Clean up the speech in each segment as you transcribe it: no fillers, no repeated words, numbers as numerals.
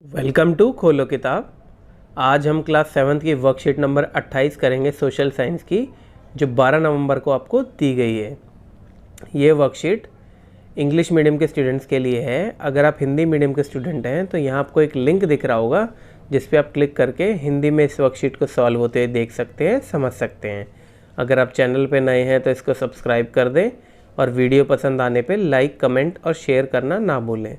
Welcome to खोलो किताब। आज हम क्लास 7th की वर्कशीट नंबर 28 करेंगे सोशल साइंस की, जो 12 नवंबर को आपको दी गई है। ये वर्कशीट इंग्लिश मीडियम के स्टूडेंट्स के लिए है। अगर आप हिंदी मीडियम के स्टूडेंट हैं तो यहाँ आपको एक लिंक दिख रहा होगा जिस पे आप क्लिक करके हिंदी में इस वर्कशीट को सॉल्व होते हुए देख सकते हैं, समझ सकते हैं। अगर आप चैनल पे नए हैं तो इसको सब्सक्राइब कर दें और वीडियो पसंद आने पे लाइक, कमेंट और शेयर करना ना भूलें।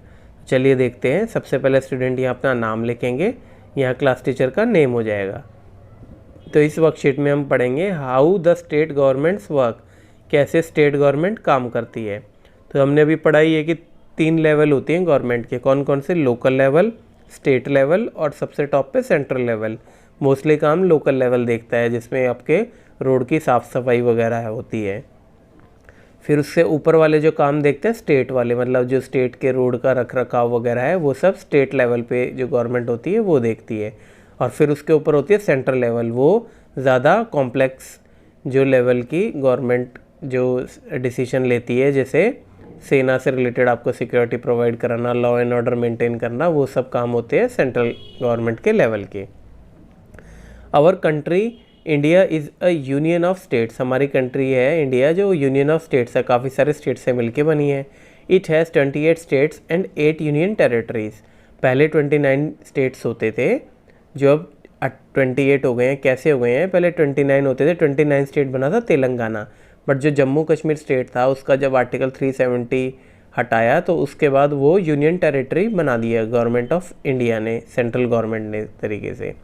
चलिए देखते हैं। सबसे पहले स्टूडेंट यहाँ अपना नाम लिखेंगे, यहाँ क्लास टीचर का नेम हो जाएगा। तो इस वर्कशीट में हम पढ़ेंगे how the state governments work, कैसे स्टेट गवर्नमेंट काम करती है। तो हमने अभी पढ़ाई है कि 3 लेवल होती हैं गवर्नमेंट के। कौन कौन से? लोकल लेवल, स्टेट लेवल और सबसे टॉप पे सेंट्रल लेवल। मोस्टली काम लोकल लेवल देखता है, जिसमें आपके रोड की साफ़ सफाई वगैरह होती है। फिर उससे ऊपर वाले जो काम देखते हैं स्टेट वाले, मतलब जो स्टेट के रोड का रख रखाव वगैरह है, वो सब स्टेट लेवल पे जो गवर्नमेंट होती है वो देखती है। और फिर उसके ऊपर होती है सेंट्रल लेवल, वो ज़्यादा कॉम्प्लेक्स जो लेवल की गवर्नमेंट जो डिसीजन लेती है, जैसे सेना से रिलेटेड आपको सिक्योरिटी प्रोवाइड कराना, लॉ एंड ऑर्डर मेंटेन करना, वो सब काम होते हैं सेंट्रल गवर्नमेंट के लेवल के। Our country India is a union of states, हमारी कंट्री है इंडिया जो यूनियन ऑफ स्टेट्स है, काफ़ी सारे स्टेट से मिलके बनी है। It has 28 states and 8 union territories. पहले 29 स्टेट्स होते थे, जो अब 28 हो गए हैं। कैसे हो गए हैं? पहले 29 होते थे। 29 स्टेट बना था तेलंगाना, बट जो जम्मू कश्मीर स्टेट था उसका जब आर्टिकल 370 हटाया तो उसके बाद वो यूनियन टेरिटरी बना दिया गवर्नमेंट ऑफ इंडिया ने, सेंट्रल गवर्नमेंट ने तरीके से।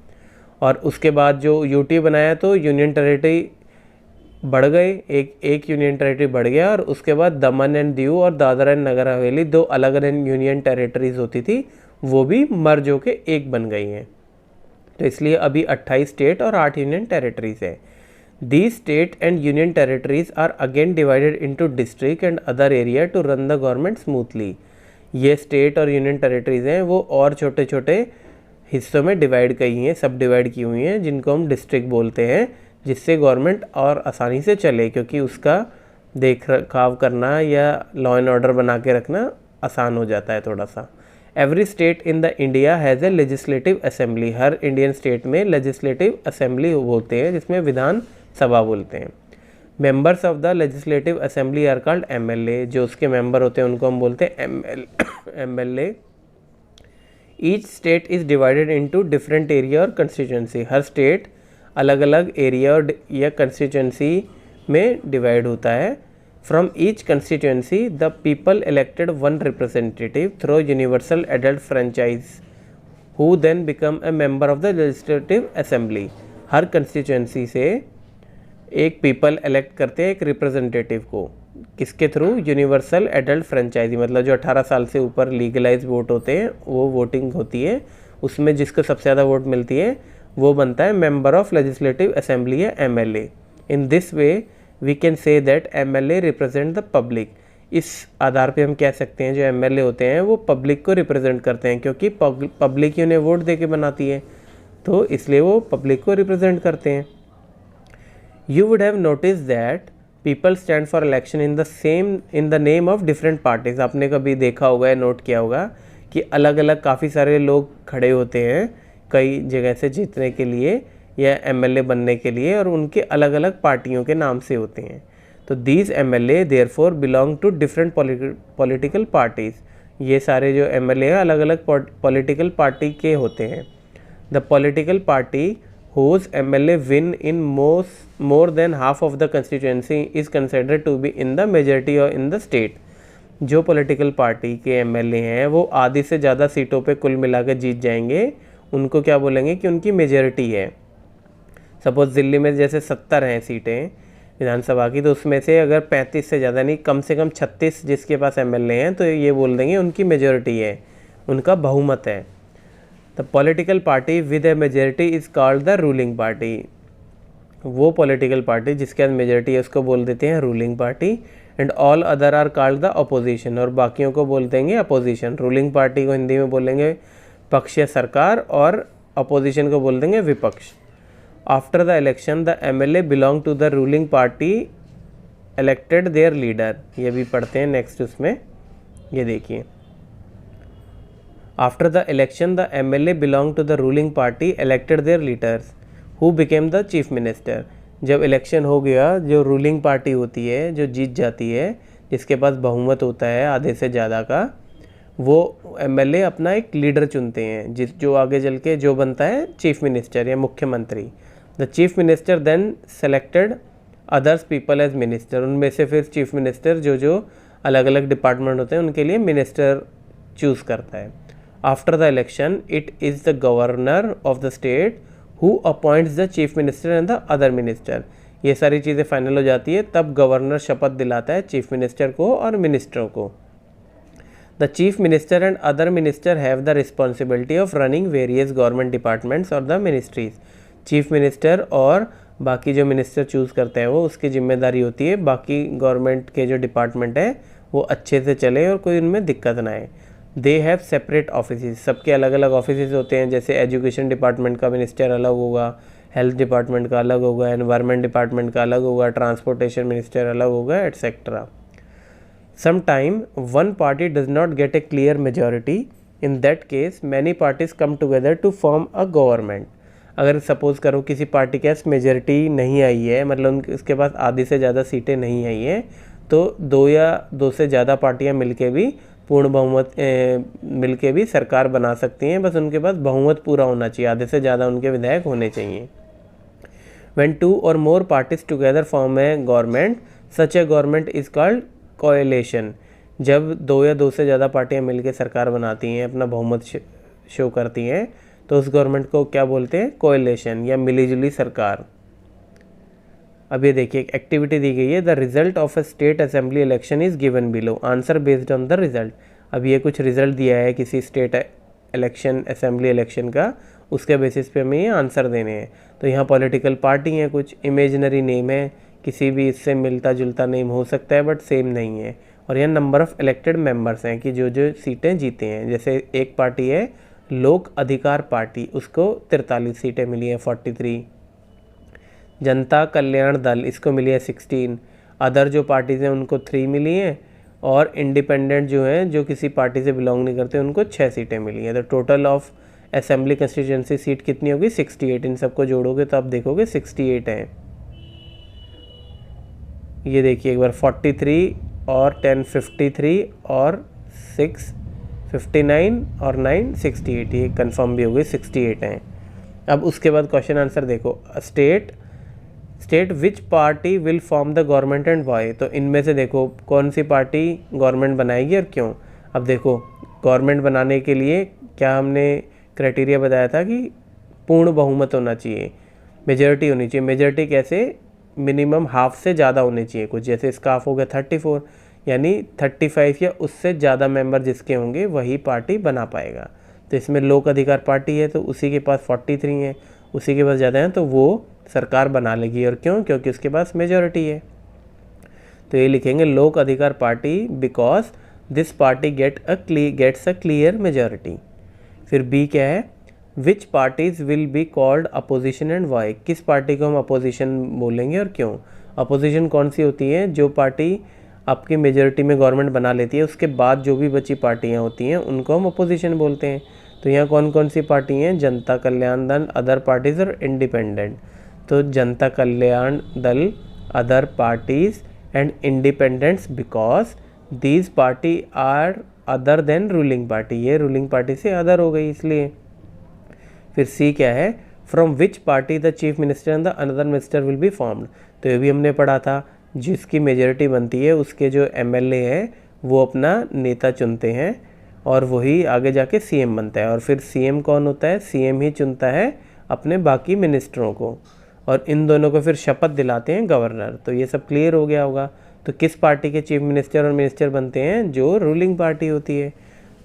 और उसके बाद जो यूटी बनाया तो यूनियन टेरिटरी बढ़ गए, एक यूनियन टेरिटरी बढ़ गया। और उसके बाद दमन एंड दीव और दादरा एंड नगर हवेली, 2 अलग अलग यूनियन टेरिटरीज होती थी, वो भी मर्ज होके एक बन गई हैं। तो इसलिए अभी 28 स्टेट और 8 यूनियन टेरिटरीज है। These state and union territories are again divided into district and other area to run the government smoothly. ये स्टेट और यूनियन टेरिटरीज हैं, वो और छोटे छोटे हिस्सों में डिवाइड की हैं, सब डिवाइड की हुई हैं, जिनको हम डिस्ट्रिक्ट बोलते हैं, जिससे गवर्नमेंट और आसानी से चले, क्योंकि उसका देख रखाव करना या लॉ एंड ऑर्डर बना के रखना आसान हो जाता है थोड़ा सा। Every state in the India has a legislative assembly, हर इंडियन स्टेट में लेजिस्लेटिव असेंबली बोलते हैं, जिसमें विधान सभा बोलते हैं। Members of the legislative assembly are called MLA, जो उसके मेंबर होते हैं उनको हम बोलते हैं MLA. Each state is divided into different area और कंस्टिट्यूंसी, हर स्टेट अलग अलग एरिया और या कंस्टिट्यूंसी में डिवाइड होता है। From each constituency the people elected 1 representative through universal adult franchise who then become a member of the legislative assembly. हर कंस्टिट्यूंसी से एक पीपल इलेक्ट करते हैं एक रिप्रेजेंटेटिव को, किसके थ्रू? यूनिवर्सल एडल्ट फ्रेंचाइजी, मतलब जो 18 साल से ऊपर लीगलाइज वोट होते हैं, वो वोटिंग होती है, उसमें जिसको सबसे ज़्यादा वोट मिलती है वो बनता है मेंबर ऑफ लेजिस्लेटिव असेंबली या MLA. In this way we can say that MLA represent the public. इस आधार पे हम कह सकते हैं जो एमएलए होते हैं वो पब्लिक को रिप्रेजेंट करते हैं, क्योंकि पब्लिक ही उन्हें वोट दे के बनाती है, तो इसलिए वो पब्लिक को रिप्रेजेंट करते हैं। You would have noticed that people stand for election in the name of different parties। आपने कभी देखा होगा या नोट किया होगा कि अलग अलग काफ़ी सारे लोग खड़े होते हैं कई जगह से जीतने के लिए या एमएलए बनने के लिए, और उनके अलग अलग पार्टियों के नाम से होते हैं। तो these MLA therefore belong to different political parties. ये सारे जो एमएलए हैं अलग अलग पॉलिटिकल पार्टी के होते हैं। The political party whose MLA win in more than half of the constituency is considered to be in the majority or in the state। जो पॉलिटिकल पार्टी के एमएलए हैं वो आधी से ज़्यादा सीटों पे कुल मिलाकर जीत जाएंगे, उनको क्या बोलेंगे कि उनकी मेजॉरिटी है। सपोज दिल्ली में जैसे 70 हैं सीटें विधानसभा की, तो उसमें से अगर 35 से ज़्यादा नहीं, कम से कम 36 जिसके पास एमएलए हैं, तो ये बोल देंगे उनकी मेजॉरिटी है, उनका बहुमत है। The political party with a majority is called the ruling party. वो पॉलिटिकल पार्टी जिसके पास मेजॉरिटी है उसको बोल देते हैं ruling party. And all other are called the opposition, और बाकियों को बोल देंगे अपोजिशन। रूलिंग पार्टी को हिंदी में बोलेंगे पक्ष या सरकार, और अपोजिशन को बोल देंगे विपक्ष। After the election the MLA belong to the ruling party elected their leader. ये भी पढ़ते हैं नेक्स्ट उसमें, ये देखिए after the election the MLA belong to the ruling party elected their leaders who became the chief minister. जब election हो गया, जो रूलिंग पार्टी होती है, जो जीत जाती है, जिसके पास बहुमत होता है आधे से ज़्यादा का, वो MLA अपना एक लीडर चुनते हैं जो आगे चल के जो बनता है चीफ मिनिस्टर या मुख्यमंत्री। The chief minister then selected others people as minister. उनमें से फिर चीफ मिनिस्टर जो अलग अलग डिपार्टमेंट होते हैं उनके लिए मिनिस्टर चूज़ करता है। After the election it is the governor of the state who appoints the chief minister and the other minister. ये सारी चीज़ें फाइनल हो जाती है, तब गवर्नर शपथ दिलाता है चीफ मिनिस्टर को और मिनिस्टरों को। The chief minister and other minister have the responsibility of running various government departments और द मिनिस्ट्रीज। चीफ मिनिस्टर और बाकी जो मिनिस्टर चूज़ करते हैं वो उसकी जिम्मेदारी होती है बाकी गवर्नमेंट के जो डिपार्टमेंट है वो अच्छे से चले और कोई उनमें दिक्कत ना आए। दे हैव सेपरेट ऑफिस, सबके अलग अलग ऑफिस होते हैं। जैसे एजुकेशन डिपार्टमेंट का मिनिस्टर अलग होगा, हेल्थ डिपार्टमेंट का अलग होगा, एनवायरनमेंट डिपार्टमेंट का अलग होगा, ट्रांसपोर्टेशन मिनिस्टर अलग होगा, etcetera. Sometime one party does not get a clear majority. In that case, many parties come together to form a government. अगर सपोज करो किसी पार्टी के पास मेजॉरिटी नहीं आई है, मतलब उसके पास आधी से ज़्यादा सीटें नहीं आई हैं, तो दो या दो से ज़्यादा पार्टियां मिलके भी पूर्ण बहुमत मिलके भी सरकार बना सकती हैं। बस उनके पास बहुमत पूरा होना चाहिए, आधे से ज़्यादा उनके विधायक होने चाहिए। When two or more parties together form a government, such a government is called coalition. जब दो या दो से ज़्यादा पार्टियां मिलकर सरकार बनाती हैं, अपना बहुमत शो करती हैं, तो उस गवर्नमेंट को क्या बोलते हैं? कोएलेशन या मिलीजुली सरकार। अब ये देखिए एक एक्टिविटी दी गई है, the result of a state assembly election is given below, answer based on the result. अब ये कुछ रिजल्ट दिया है किसी स्टेट इलेक्शन असेंबली इलेक्शन का, उसके बेसिस पे हमें ये आंसर देने हैं। तो यहाँ पॉलिटिकल पार्टी हैं, कुछ इमेजनरी नेम है, किसी भी इससे मिलता जुलता नेम हो सकता है बट सेम नहीं है। और यहाँ नंबर ऑफ़ इलेक्टेड मेंबर्स हैं कि जो सीटें जीते हैं। जैसे एक पार्टी है लोक अधिकार पार्टी, उसको 43 सीटें मिली हैं 43। जनता कल्याण दल, इसको मिली है 16। अदर जो पार्टीज़ हैं उनको 3 मिली हैं, और इंडिपेंडेंट जो हैं जो किसी पार्टी से बिलोंग नहीं करते उनको 6 सीटें मिली हैं। तो total of assembly constituency seat कितनी होगी? 68। इन सबको जोड़ोगे तो आप देखोगे 68 हैं। ये देखिए एक बार 43 और 10 53 और 6 59 और 9 68, ये कंफर्म भी हो गई 68 हैं। अब उसके बाद क्वेश्चन आंसर देखो, state which party will form the government and why. तो इनमें से देखो कौन सी पार्टी गवर्नमेंट बनाएगी और क्यों। अब देखो गवर्नमेंट बनाने के लिए क्या हमने क्राइटेरिया बताया था कि पूर्ण बहुमत होना चाहिए, मेजॉरिटी होनी चाहिए। मेजॉरिटी कैसे? मिनिमम हाफ से ज़्यादा होने चाहिए कुछ, जैसे इसका हाफ हो गया 34, यानी 35 या उससे ज़्यादा मेंबर जिसके होंगे वही पार्टी बना पाएगा। तो इसमें लोक अधिकार पार्टी है तो उसी के पास 43 हैं, उसी के पास ज़्यादा हैं तो वो सरकार बना लेगी। और क्यों? क्योंकि उसके पास मेजॉरिटी है। तो ये लिखेंगे Lok Adhikar party because this party gets a clear majority. फिर बी क्या है? Which parties will be called opposition and why. किस पार्टी को हम अपोजिशन बोलेंगे और क्यों? अपोजिशन कौन सी होती है? जो पार्टी आपकी मेजॉरिटी में गवर्नमेंट बना लेती है उसके बाद जो भी बची पार्टियां होती हैं उनको हम अपोजिशन बोलते हैं। तो यहाँ कौन कौन सी पार्टी हैं? जनता कल्याण दल, अदर पार्टीज़ और इंडिपेंडेंट। तो Janata Kalyan Dal, other parties and independents because these party are other than ruling party. ये रूलिंग पार्टी से अदर हो गई इसलिए। फिर सी क्या है? From which party the chief minister and the another minister will be formed. तो ये भी हमने पढ़ा था, जिसकी मेजॉरिटी बनती है उसके जो MLA है वो अपना नेता चुनते हैं और वही आगे जाके CM बनता है। और फिर CM कौन होता है? CM ही चुनता है अपने बाकी मिनिस्टरों को, और इन दोनों को फिर शपथ दिलाते हैं गवर्नर। तो ये सब क्लियर हो गया होगा। तो किस पार्टी के चीफ मिनिस्टर और मिनिस्टर बनते हैं? जो रूलिंग पार्टी होती है।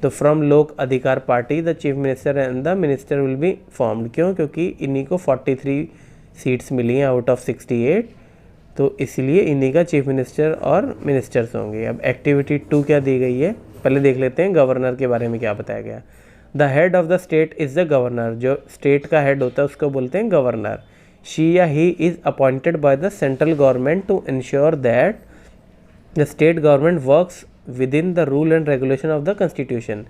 तो फ्रॉम लोक Adhikar party the chief minister and the minister will be formed. क्यों? क्योंकि इन्हीं को 43 सीट्स मिली हैं आउट ऑफ 68, तो इसलिए इन्हीं का चीफ मिनिस्टर और मिनिस्टर्स होंगे। अब एक्टिविटी 2 क्या दी गई है, पहले देख लेते हैं गवर्नर के बारे में क्या बताया गया। The head of the state is the governor. जो स्टेट का हेड होता है उसको बोलते हैं गवर्नर। शी या he is appointed by the central government to ensure that the state government works within the rule and regulation of the constitution.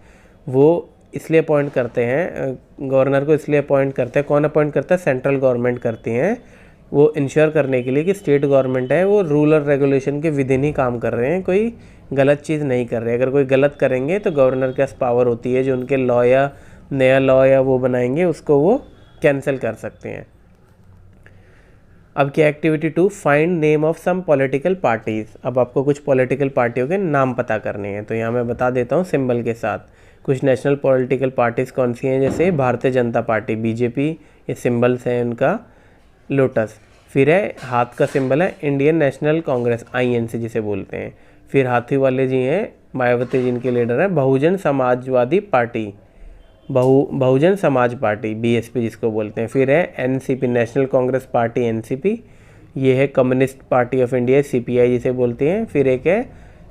वो इसलिए अपॉइंट करते हैं, गवर्नर को इसलिए अपॉइंट करते हैं, कौन अपॉइंट करता है? सेंट्रल गवर्नमेंट करती हैं, वो इंश्योर करने के लिए कि स्टेट गवर्नमेंट है वो रूल और रेगुलेशन के विदिन ही काम कर रहे हैं, कोई गलत चीज़ नहीं कर रहे। अगर कोई गलत करेंगे तो गवर्नर के पास पावर होती है, जो उनके लॉ या नया लॉ या वो बनाएंगे उसको वो कैंसिल कर सकते हैं। अब क्या activity 2, find name of some political parties. अब आपको कुछ पॉलिटिकल पार्टियों के नाम पता करने हैं, तो यहाँ मैं बता देता हूँ सिंबल के साथ। कुछ नेशनल पॉलिटिकल पार्टीज़ कौन सी हैं, जैसे भारतीय जनता पार्टी बीजेपी, ये सिंबल्स हैं उनका लोटस। फिर है हाथ का सिंबल है इंडियन नेशनल कांग्रेस INC जिसे बोलते हैं। फिर हाथी वाले जी हैं मायावती जी, इनके लीडर हैं Bahujan Samajwadi party, Bahujan Samaj party BSP जिसको बोलते हैं। फिर है NCP national Congress party NCP, ये है communist party of India CPI जिसे बोलते हैं। फिर एक है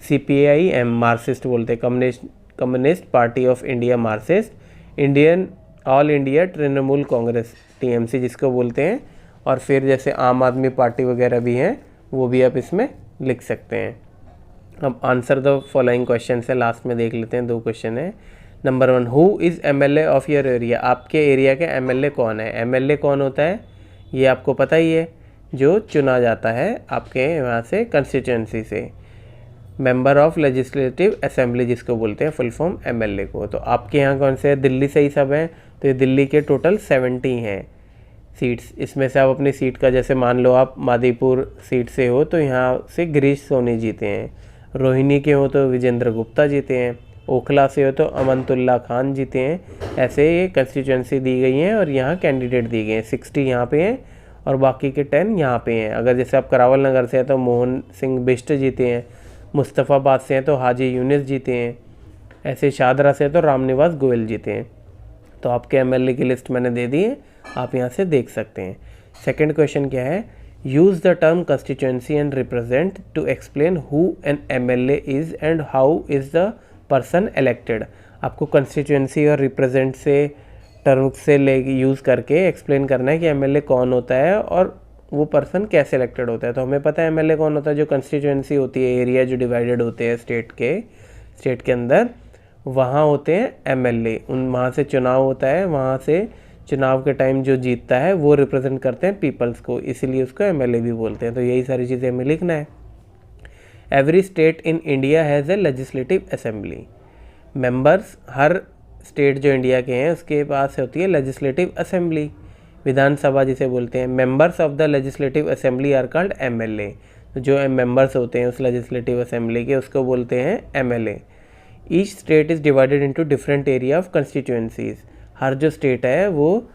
CPIM मार्क्सिस्ट बोलते हैं, communist party of India Marxist. Indian all India Trinamool Congress TMC जिसको बोलते हैं। और फिर जैसे आम आदमी पार्टी वगैरह भी हैं, वो भी आप इसमें लिख सकते हैं। अब आंसर द फॉलोइंग क्वेश्चन है, लास्ट में देख लेते हैं, 2 क्वेश्चन है। Number 1, who is MLA of your area. आपके एरिया के MLA कौन है? MLA कौन होता है ये आपको पता ही है, जो चुना जाता है आपके यहाँ से कंस्टिट्यूंसी से। मेंबर ऑफ लेजिस्लेटिव असेंबली जिसको बोलते हैं फुल फॉर्म MLA को। तो आपके यहाँ कौन से है? दिल्ली से ही सब हैं, तो ये दिल्ली के टोटल 70 हैं सीट्स। इसमें से आप अपनी सीट का, जैसे मान लो आप मादीपुर सीट से हो तो यहाँ से गिरीश सोनी जीते हैं, रोहिणी के हो तो विजेंद्र गुप्ता जीते हैं, ओखला से हो तो अमनतुल्ला खान जीते हैं। ऐसे ये कंस्टिट्यूंसी दी गई हैं और यहाँ कैंडिडेट दिए गए हैं। 60 यहाँ पे हैं और बाकी के 10 यहाँ पे हैं। अगर जैसे आप करावल नगर से हैं तो मोहन सिंह बिष्ट जीते हैं, मुस्तफ़ाबाद से हैं तो हाजी यूनिस जीते हैं, ऐसे शादरा से तो रामनिवास गोयल जीते हैं। तो आपके MLA की लिस्ट मैंने दे दी है, आप यहाँ से देख सकते हैं। सेकंड क्वेश्चन क्या है? Use the term constituency and represent to explain who an MLA is and how is the person elected. आपको कंस्टिट्यूंसी और रिप्रेजेंट से टर्म से ले यूज़ करके एक्सप्लेन करना है कि MLA कौन होता है और वो पर्सन कैसे इलेक्टेड होता है। तो हमें पता है MLA कौन होता है, जो कंस्टिट्यूंसी होती है, एरिया जो डिवाइडेड होते हैं स्टेट के अंदर, वहाँ होते हैं MLA। वहाँ से चुनाव होता है, वहाँ से चुनाव के टाइम जो जीतता है वो रिप्रेजेंट करते हैं पीपल्स को, इसीलिए उसको MLA भी बोलते हैं। तो यही सारी चीज़ें हमें लिखना है। Every state in India has a legislative assembly. Members, her state जो इंडिया के हैं उसके पास होती है लेजिस्लेटिव असेंबली, विधानसभा जिसे बोलते हैं। Members of the legislative assembly are called MLA। तो जो मेंबर्स होते हैं उस लेजिस्लेटिव असेंबली के, उसको बोलते हैं MLA। Each state is divided into different area of constituencies. हर जो स्टेट है वो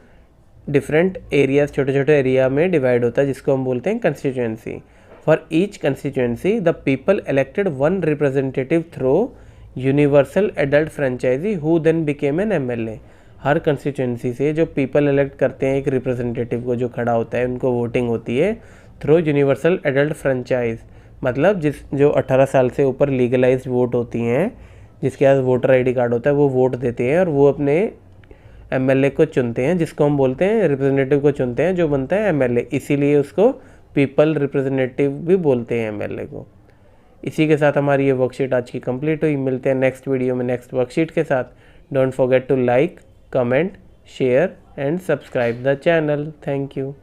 डिफरेंट एरियाज, छोटे छोटे एरिया में डिवाइड होता है, जिसको हम बोलते हैं constituency. For each constituency the people elected one representative through universal adult franchise who then became an MLA। हर कंस्टिट्यूंसी से जो पीपल इलेक्ट करते हैं एक रिप्रेजेंटेटिव को जो खड़ा होता है, उनको वोटिंग होती है थ्रू यूनिवर्सल एडल्ट फ्रेंचाइज, मतलब जो 18 साल से ऊपर लीगलाइज्ड वोट होती हैं, जिसके पास वोटर ID कार्ड होता है, वो वोट देते हैं और वो अपने MLA को चुनते हैं, जिसको हम बोलते हैं रिप्रेजेंटेटिव को चुनते हैं, जो बनता है MLA। इसीलिए उसको पीपल रिप्रेजेंटेटिव भी बोलते हैं MLA को। इसी के साथ हमारी ये वर्कशीट आज की कंप्लीट हुई। मिलते हैं नेक्स्ट वीडियो में नेक्स्ट वर्कशीट के साथ। Don't forget to like, comment, share and subscribe the channel. Thank you.